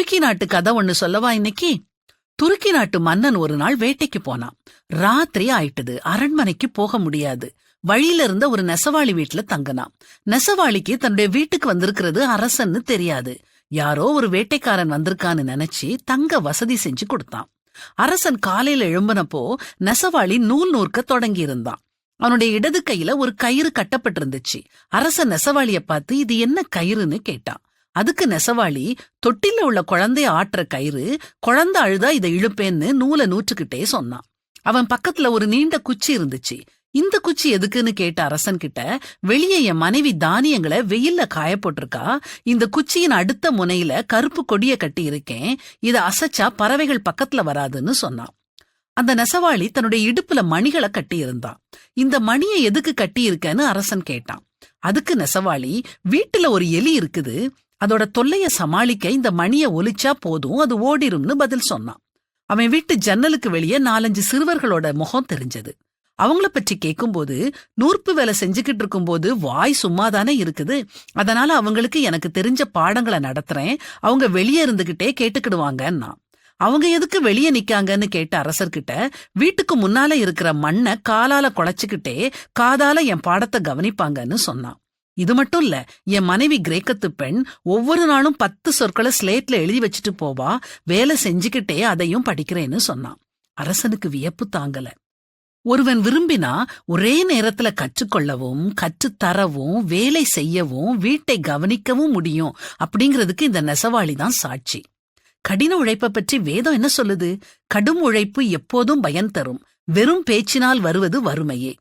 துருக்கி நாட்டு கதை ஒண்ணு சொல்லவா இன்னைக்கு? துருக்கி நாட்டு மன்னன் ஒரு நாள் வேட்டைக்கு போனான். ராத்திரி ஆயிட்டுது. அரண்மனைக்கு போக முடியாது. வழியில இருந்த ஒரு நெசவாளி வீட்டுல தங்கினான். நெசவாளிக்கு தன்னுடைய வீட்டுக்கு வந்திருக்கிறது அரசன்னு தெரியாது. யாரோ ஒரு வேட்டைக்காரன் வந்திருக்கான்னு நினைச்சு தங்க வசதி செஞ்சு கொடுத்தான். அரசன் காலையில எழும்பினப்போ நெசவாளி நூல் நூற்க தொடங்கி இருந்தான். அவனுடைய இடது கையில ஒரு கயிறு கட்டப்பட்டிருந்துச்சு. அரசன் நெசவாளிய பார்த்து இது என்ன கயிறுன்னு கேட்டான். அதுக்கு நெசவாளி, தொட்டில உள்ள குழந்தைய ஆட்டுற கயிறு, குழந்தை அழுதா இதை இழுப்பேன்னு நூலை நூற்றுக்கிட்டே சொன்னான். அவன் பக்கத்துல ஒரு நீண்ட குச்சி இருந்துச்சு. இந்த குச்சி எதுக்குன்னு கேட்ட அரசன் கிட்ட, வெளியே என் மனைவி தானியங்களை வெயில்ல காய போட்டிருக்கா, இந்த குச்சியின் அடுத்த முனையில கருப்பு கொடிய கட்டி இருக்கேன், இத அசைச்சா பறவைகள் பக்கத்துல வராதுன்னு சொன்னான். அந்த நெசவாளி தன்னுடைய இடுப்புல மணிகளை கட்டி இருந்தான். இந்த மணியை எதுக்கு கட்டி இருக்கேன்னு அரசன் கேட்டான். அதுக்கு நெசவாளி, வீட்டுல ஒரு எலி இருக்குது, அதோட தொல்லைய சமாளிக்க இந்த மணிய ஒலிச்சா போதும், அது ஓடிரும்னு பதில் சொன்னான். அவன் வீட்டு ஜன்னலுக்கு வெளியே 4-5 சிறுவர்களோட முகம் தெரிஞ்சது. அவங்கள பற்றி கேட்கும்போது, நூற்பு வேலை செஞ்சுக்கிட்டு இருக்கும்போது வாய் சும்மாதானே இருக்குது, அதனால அவங்களுக்கு எனக்கு தெரிஞ்ச பாடங்களை நடத்துறேன், அவங்க வெளியே இருந்துகிட்டே கேட்டுக்கிடுவாங்கன்னா. அவங்க எதுக்கு வெளியே நிக்காங்கன்னு கேட்ட அரசர்கிட்ட, வீட்டுக்கு முன்னால இருக்கிற மண்ணை காலால குழைச்சுக்கிட்டே காதால என் பாடத்தை கவனிப்பாங்கன்னு சொன்னான். இது மட்டும் இல்ல, என் மனைவி கிரேக்கத்து பெண் ஒவ்வொரு நாளும் 10 சொற்களை ஸ்லேட்ல எழுதி வச்சுட்டு போவா, வேலை செஞ்சுக்கிட்டே அதையும் படிக்கிறேன்னு சொன்னான். அரசனுக்கு வியப்பு தாங்கல. ஒருவன் விரும்பினா ஒரே நேரத்துல கற்றுக்கொள்ளவும், கற்றுத்தரவும், வேலை செய்யவும், வீட்டை கவனிக்கவும் முடியும் அப்படிங்கிறதுக்கு இந்த நெசவாளிதான் சாட்சி. கடின உழைப்பை பற்றி வேதம் என்ன சொல்லுது? கடும் உழைப்பு எப்போதும் பயன் தரும், வெறும் பேச்சினால் வருவது வறுமையே.